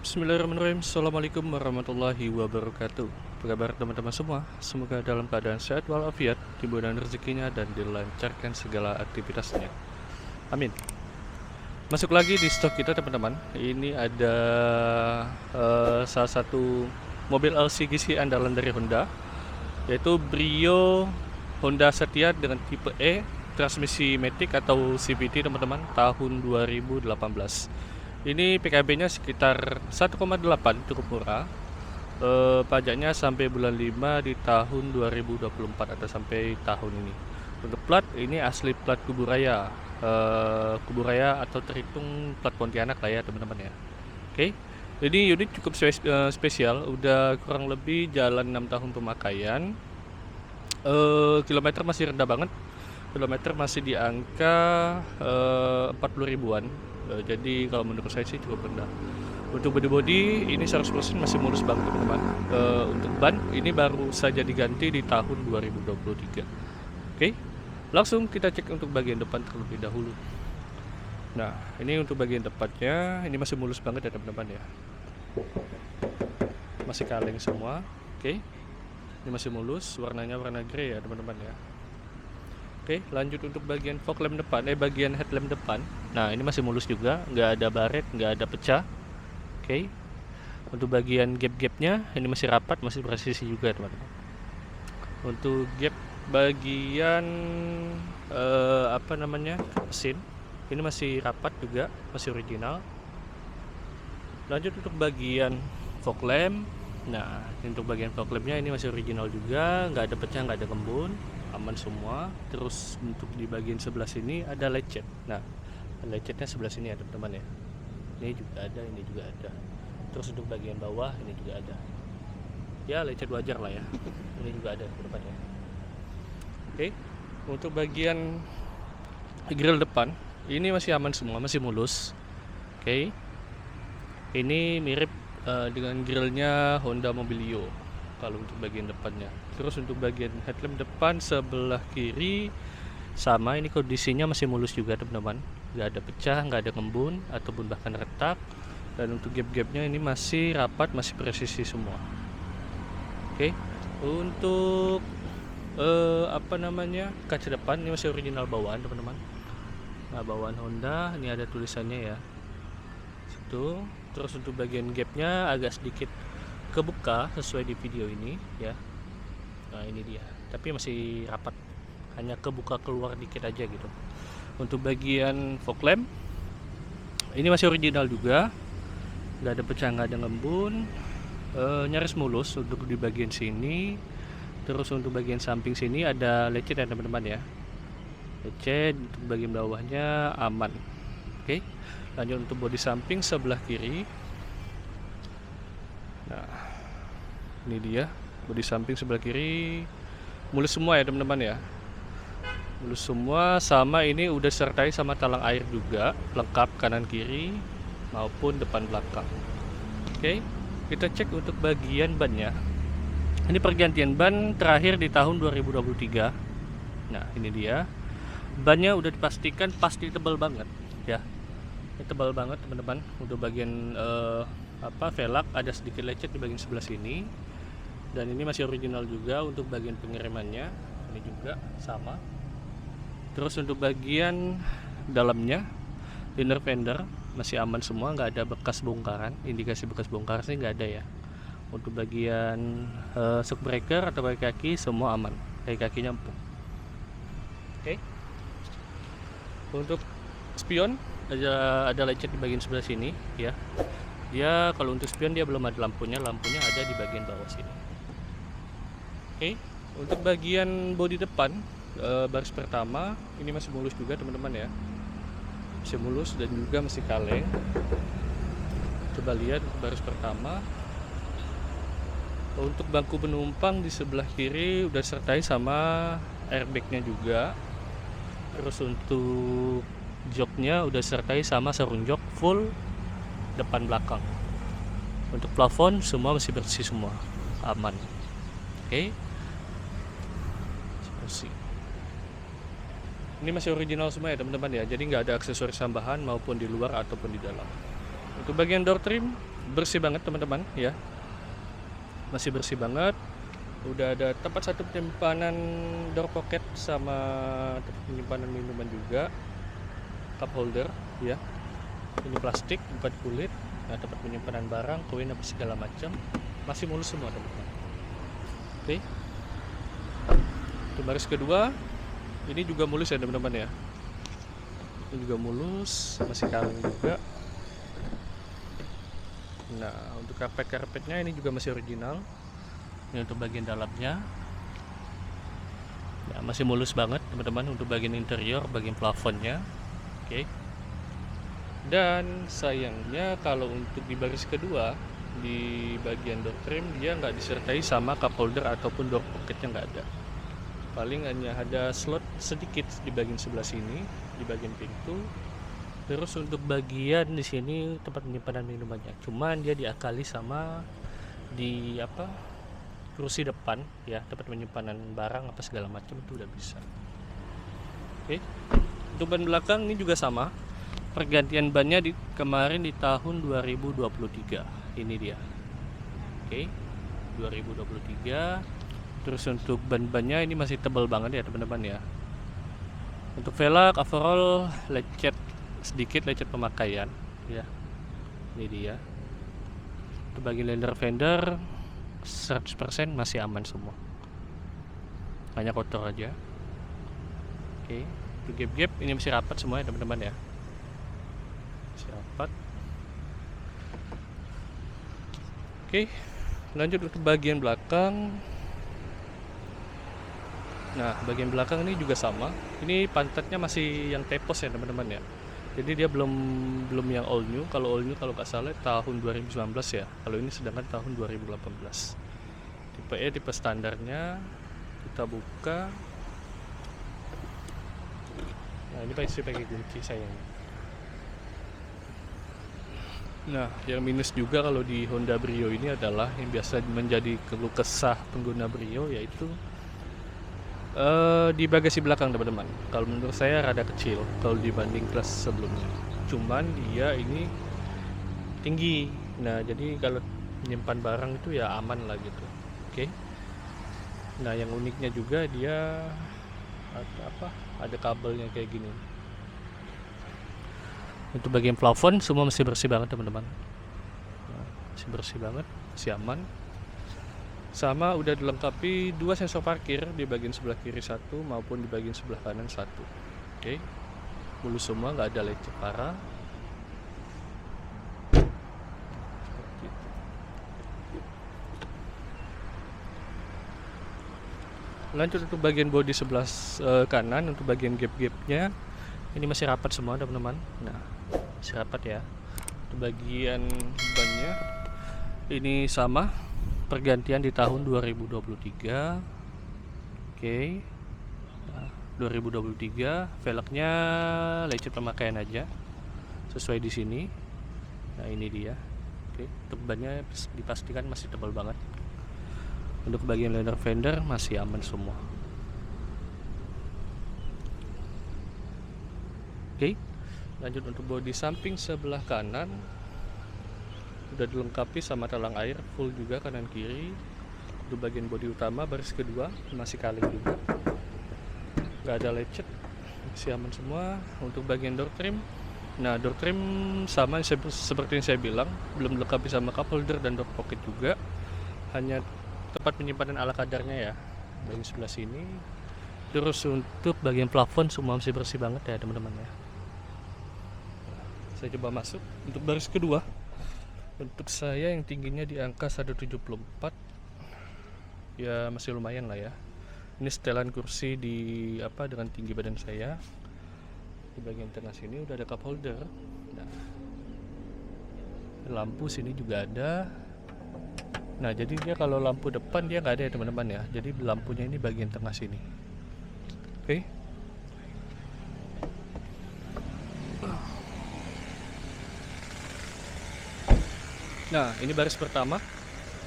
Bismillahirrahmanirrahim. Assalamualaikum warahmatullahi wabarakatuh. Apa kabar teman-teman semua? Semoga dalam keadaan sehat walafiat, dimudahkan rezekinya dan dilancarkan segala aktivitasnya. Amin. Masuk lagi di stok kita teman-teman. Ini ada salah satu mobil LCGC andalan dari Honda, yaitu Brio Honda Setia dengan tipe E, transmisi Matic atau CVT teman-teman, tahun 2018. Ini PKB-nya sekitar 1,8, cukup murah. Pajaknya sampai bulan 5 di tahun 2024 atau sampai tahun ini. Untuk plat, ini asli plat Kuburaya. Kuburaya atau terhitung plat Pontianak lah ya teman-teman ya. Oke. Jadi unit cukup spesial, udah kurang lebih jalan 6 tahun pemakaian. Kilometer masih rendah banget. Kilometer masih di angka 40 ribuan. Jadi kalau menurut saya sih cukup rendah. Untuk body ini 100% masih mulus banget teman-teman. Untuk ban ini baru saja diganti di tahun 2023. Oke, langsung kita cek untuk bagian depan terlebih dahulu. Nah, ini untuk bagian depannya ini masih mulus banget ya teman-teman ya. Masih kaleng semua. Oke, ini masih mulus, warnanya warna grey ya teman-teman ya. Oke, lanjut untuk bagian fog lamp depan, bagian headlamp depan. Nah, ini masih mulus juga, nggak ada baret, nggak ada pecah. Oke, untuk bagian gap-gapnya ini masih rapat, masih presisi juga teman-teman. Untuk gap bagian mesin, ini masih rapat juga, masih original. Lanjut untuk bagian fog lamp. Nah, untuk bagian fog lampnya ini masih original juga, nggak ada pecah, nggak ada kembun, aman semua. Terus untuk di bagian sebelah sini ada lecet. Nah, lecetnya sebelah sini ya teman-teman ya. Ini juga ada, ini juga ada. Terus untuk bagian bawah ini juga ada. Ya lecet wajar lah ya. Ini juga ada ke depannya. Oke, untuk bagian grill depan ini masih aman semua, masih mulus. Oke, ini mirip dengan grillnya Honda Mobilio kalau untuk bagian depannya. Terus untuk bagian headlamp depan sebelah kiri sama, ini kondisinya masih mulus juga teman-teman, nggak ada pecah, nggak ada kembun ataupun bahkan retak. Dan untuk gap-gapnya ini masih rapat, masih presisi semua. Oke, untuk kaca depan ini masih original bawaan teman-teman. Nah, bawaan Honda ini ada tulisannya ya situ. Terus untuk bagian gapnya agak sedikit kebuka sesuai di video ini ya. Nah, ini dia, tapi masih rapat, hanya kebuka keluar dikit aja gitu. Untuk bagian fog lamp ini masih original juga, nggak ada pecah, nggak ada ngembun, nyaris mulus untuk di bagian sini. Terus untuk bagian samping sini ada lecet ya teman-teman ya, lecet. Untuk bagian bawahnya aman. Oke, lanjut untuk bodi samping sebelah kiri. Nah, ini dia bodi samping sebelah kiri, mulus semua ya teman-teman ya, mulus semua. Sama ini udah sertai sama talang air juga, lengkap kanan kiri maupun depan belakang. Oke, kita cek untuk bagian bannya. Ini pergantian ban terakhir di tahun 2023. Nah, ini dia bannya, udah dipastikan pasti tebal banget ya. Ini tebal banget teman-teman. Untuk bagian velg ada sedikit lecet di bagian sebelah sini, dan ini masih original juga. Untuk bagian pengeremannya ini juga sama. Terus untuk bagian dalamnya inner fender masih aman semua, nggak ada bekas bongkaran. Indikasi bekas bongkar sih nggak ada ya. Untuk bagian shock breaker atau kaki semua aman, kakinya empuk. Oke. Untuk spion ada lecet di bagian sebelah sini ya. Dia kalau untuk spion dia belum ada lampunya ada di bagian bawah sini. Oke, untuk bagian bodi depan baris pertama ini masih mulus juga teman-teman ya, masih mulus dan juga masih kaleng. Coba lihat baris pertama. Untuk bangku penumpang di sebelah kiri udah sertai sama airbagnya juga. Terus untuk joknya udah sertai sama sarung jok full depan belakang. Untuk plafon semua masih bersih semua, aman. Oke, bersih. Ini masih original semua ya teman-teman ya, jadi nggak ada aksesoris tambahan maupun di luar ataupun di dalam. Untuk bagian door trim bersih banget teman-teman ya, masih bersih banget. Udah ada tempat satu penyimpanan door pocket sama tempat penyimpanan minuman juga, cup holder ya. Ini plastik bukan kulit. Nah, tempat penyimpanan barang, koin apa segala macam masih mulus semua teman-teman. Oke. Untuk baris kedua ini juga mulus ya teman-teman ya. Ini juga mulus, masih kaleng juga. Nah, untuk karpet-karpetnya ini juga masih original. Ini untuk bagian dalamnya ya, masih mulus banget teman-teman. Untuk bagian interior, bagian plafonnya oke. Dan sayangnya kalau untuk di baris kedua di bagian door trim dia nggak disertai sama cup holder ataupun door pocketnya, nggak ada. Paling hanya ada slot sedikit di bagian sebelah sini di bagian pintu. Terus untuk bagian di sini tempat penyimpanan minumannya, cuman dia diakali sama di kursi depan ya, tempat penyimpanan barang apa segala macam itu udah bisa. Oke. Untuk ban belakang ini juga sama, pergantian bannya kemarin di tahun 2023 ini dia. Oke, 2023. Terus untuk ban-bannya ini masih tebal banget ya teman-teman ya. Untuk velg overall lecet sedikit, lecet pemakaian ya, ini dia. Untuk bagian lender fender 100% masih aman semua, hanya kotor aja. Oke. Untuk gap-gap ini masih rapat semua ya teman-teman ya, masih rapat. Oke, lanjut untuk bagian belakang. Nah, bagian belakang ini juga sama. Ini pantatnya masih yang tepos ya teman-teman ya. Jadi dia belum yang all new. Kalau all new kalau nggak salah tahun 2019 ya. Kalau ini sedangkan tahun 2018. Tipe E, tipe standarnya. Kita buka. Nah, ini pasti pakai kunci sayangnya. Nah, yang minus juga kalau di Honda Brio ini adalah yang biasa menjadi keluh kesah pengguna Brio, yaitu di bagasi belakang teman-teman. Kalau menurut saya rada kecil kalau dibanding kelas sebelumnya. Cuman dia ini tinggi. Nah, jadi kalau menyimpan barang itu ya aman lah gitu. Oke. Nah, yang uniknya juga dia ada kabelnya kayak gini. Untuk bagian plafon semua masih bersih banget teman-teman. Nah, masih bersih banget, masih aman. Sama udah dilengkapi 2 sensor parkir di bagian sebelah kiri 1 maupun di bagian sebelah kanan 1. Oke. Mulus semua, nggak ada lecet parah. Lanjut untuk bagian bodi sebelah kanan, untuk bagian gap-gapnya ini masih rapat semua teman-teman. Nah, masih rapat ya. Untuk bagian bannya ini sama, pergantian di tahun 2023. Oke. Nah, 2023 velgnya lecet pemakaian aja sesuai di sini. Nah, ini dia. Oke, untuk bannya dipastikan masih tebal banget. Untuk bagian liner fender masih aman semua. Oke, lanjut untuk bodi samping sebelah kanan udah dilengkapi sama talang air full juga kanan kiri. Untuk bagian bodi utama baris kedua masih kaleng juga, nggak ada lecet, masih aman semua. Untuk bagian door trim, nah door trim sama seperti yang saya bilang, belum dilengkapi sama cup holder dan door pocket juga, hanya tempat penyimpanan ala kadarnya ya bagian sebelah sini. Terus untuk bagian plafon semua masih bersih banget ya teman-teman ya. Saya coba masuk untuk baris kedua. Untuk saya yang tingginya di angka 174 ya masih lumayan lah ya. Ini setelan kursi dengan tinggi badan saya. Di bagian tengah sini udah ada cup holder. Nah, lampu sini juga ada. Nah, jadi dia kalau lampu depan dia nggak ada ya teman-teman ya. Jadi lampunya ini bagian tengah sini. Oke. Nah, ini baris pertama.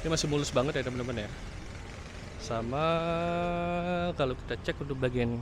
Ini masih mulus banget ya teman-teman ya. Sama kalau kita cek untuk bagian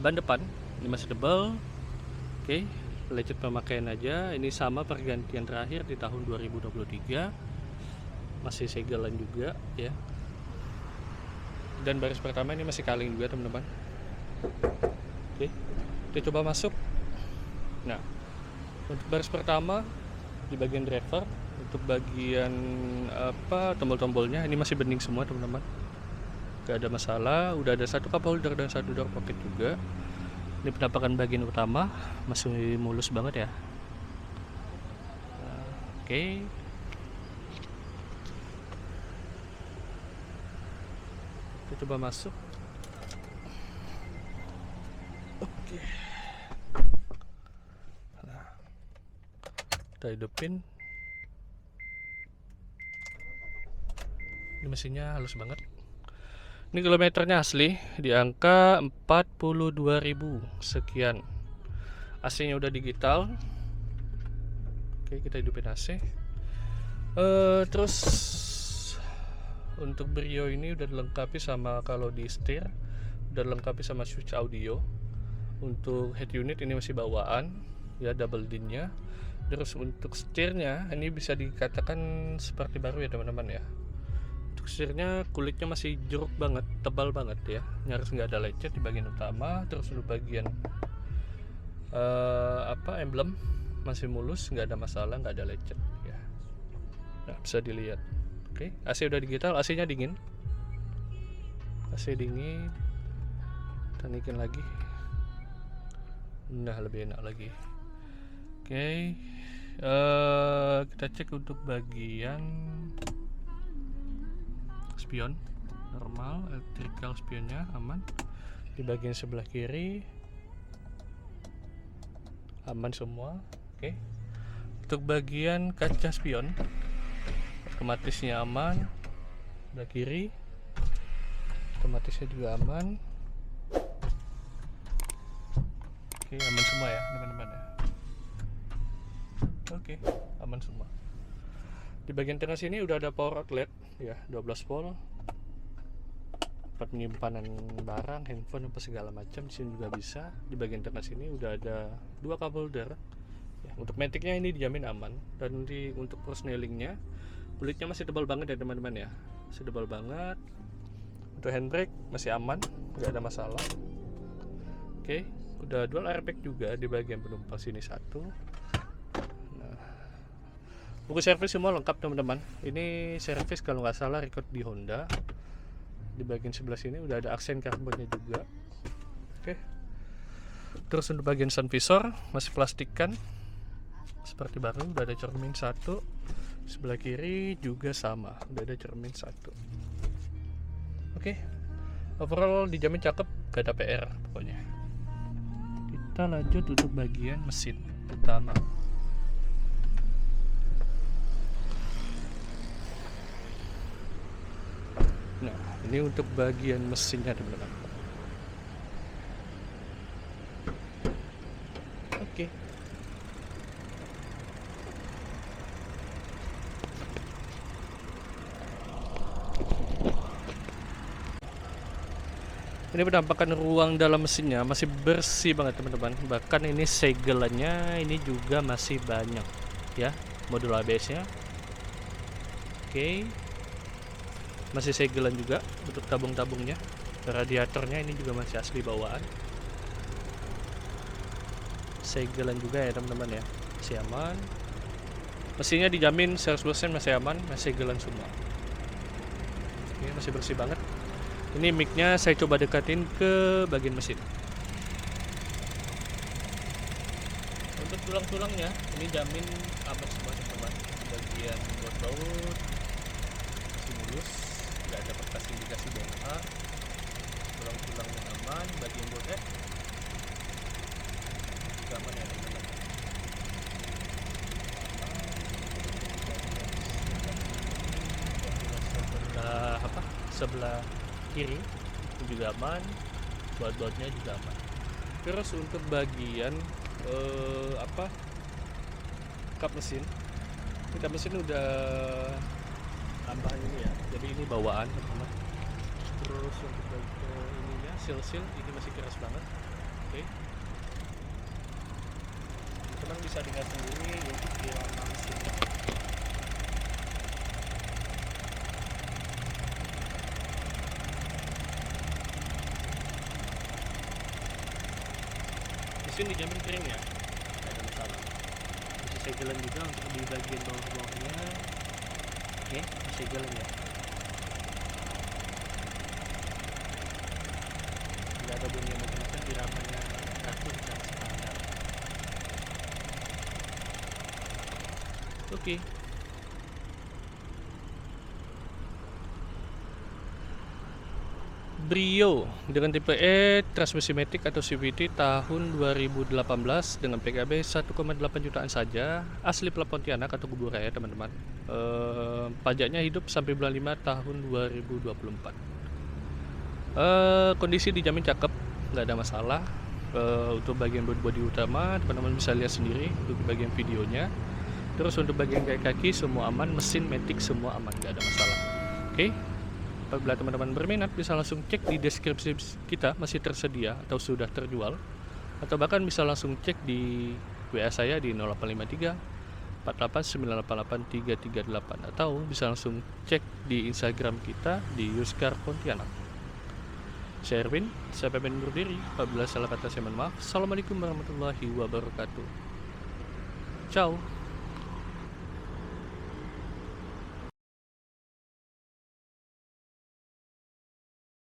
ban depan ini masih tebal. Oke. lecet pemakaian aja. Ini sama pergantian terakhir di tahun 2023, masih segelan juga ya. Dan baris pertama ini masih kaleng juga teman-teman. Oke, kita coba masuk. Nah, untuk baris pertama di bagian driver, untuk bagian tombol-tombolnya ini masih bening semua teman-teman, gak ada masalah. Udah ada satu cup holder dan satu door pocket juga. Ini penampakan bagian utama masih mulus banget ya. Oke. Kita coba masuk. Oke. Nah, kita hidupin. Ini mesinnya halus banget. Ini kilometernya asli di angka 42.000 sekian. AC-nya udah digital. Oke, kita hidupin AC. Terus untuk Brio ini udah dilengkapi sama, kalau di setir udah dilengkapi sama switch audio. Untuk head unit ini masih bawaan ya, double din-nya. Terus untuk setirnya ini bisa dikatakan seperti baru ya teman-teman ya. Setirnya kulitnya masih jeruk banget, tebal banget ya, nyaris nggak ada lecet di bagian utama. Terus untuk bagian emblem masih mulus, nggak ada masalah, nggak ada lecet ya. Nah, bisa dilihat. Oke, AC udah digital, AC-nya dingin. AC dingin. Tanikin lagi. Nah, lebih enak lagi. Oke, kita cek untuk bagian spion normal, electrical spionnya aman. Di bagian sebelah kiri aman semua. Oke. Untuk bagian kaca spion otomatisnya aman. Sebelah kiri otomatisnya juga aman. Oke, aman semua ya teman-teman ya. Oke, aman semua. Di bagian tengah sini udah ada power outlet ya, 12 volt. Tempat penyimpanan barang, handphone apa segala macam di sini juga bisa. Di bagian tengah sini udah ada 2 cup holder. Ya, untuk maticnya ini dijamin aman, dan untuk persnelingnya kulitnya masih tebal banget ya teman-teman ya. Masih tebal banget. Untuk handbrake masih aman, nggak ada masalah. Oke, udah dual airbag juga di bagian penumpang sini satu. Buku servis semua lengkap teman-teman. Ini servis kalau nggak salah record di Honda. Di bagian sebelah sini udah ada aksen karbonnya juga. Oke. Terus untuk bagian sun visor masih plastikan seperti baru. Udah ada cermin satu. Sebelah kiri juga sama, udah ada cermin satu. Oke. Overall dijamin cakep, gak ada PR pokoknya. Kita lanjut untuk bagian mesin utama. Nah, ini untuk bagian mesinnya teman-teman. Oke. Ini penampakan ruang dalam mesinnya masih bersih banget teman-teman. Bahkan ini segelannya ini juga masih banyak ya, modul ABS-nya. Oke. Masih segelan juga untuk tabung-tabungnya. Radiatornya ini juga masih asli bawaan. Segelan juga ya teman-teman ya. Masih aman. Mesinnya dijamin 100% masih aman, masih segelan semua. Oke, masih bersih banget. Ini mic-nya saya coba dekatin ke bagian mesin. Untuk tulang-tulangnya ini jamin aman semua teman-teman. Bagian baut masih mulus, nggak ada bekas indikasi DNA. Tulang-tulangnya aman, bagian bodi juga aman ya teman-teman. Sebelah kiri juga aman, baut-bautnya juga aman. Terus untuk bagian kap mesin, kap mesin udah tambahan ini ya, jadi ini bawaan teman-teman. Terus untuk bagian ininya seal ini masih keras banget. Oke. teman-teman bisa dengar sendiri untuk irama mesinnya. Mesin dijamin kering ya, tidak ada masalah. Bisa segelan juga untuk di bagian bawah-bawahnya. Oke, bisa jalan ya. Tidak ada bunyi macam-macam, iramanya teratur dan standar. Oke. Brio dengan tipe E, transmisi matic atau CVT tahun 2018 dengan PKB 1,8 jutaan saja, asli Pelap Pontianak atau Kubur Raya teman-teman. Pajaknya hidup sampai bulan 5 tahun 2024. Kondisi dijamin cakep, nggak ada masalah. Untuk bagian bodi utama teman-teman bisa lihat sendiri untuk bagian videonya. Terus untuk bagian kaki semua aman, mesin matic semua aman, nggak ada masalah. Oke. Apabila teman-teman berminat bisa langsung cek di deskripsi kita, masih tersedia atau sudah terjual, atau bahkan bisa langsung cek di WA saya di 0853 48 988 338, atau bisa langsung cek di Instagram kita di Yuskar Pontianak. Saya Erwin, saya pamit undur diri. Apabila salah kata saya mohon maaf. Assalamualaikum warahmatullahi wabarakatuh. Ciao.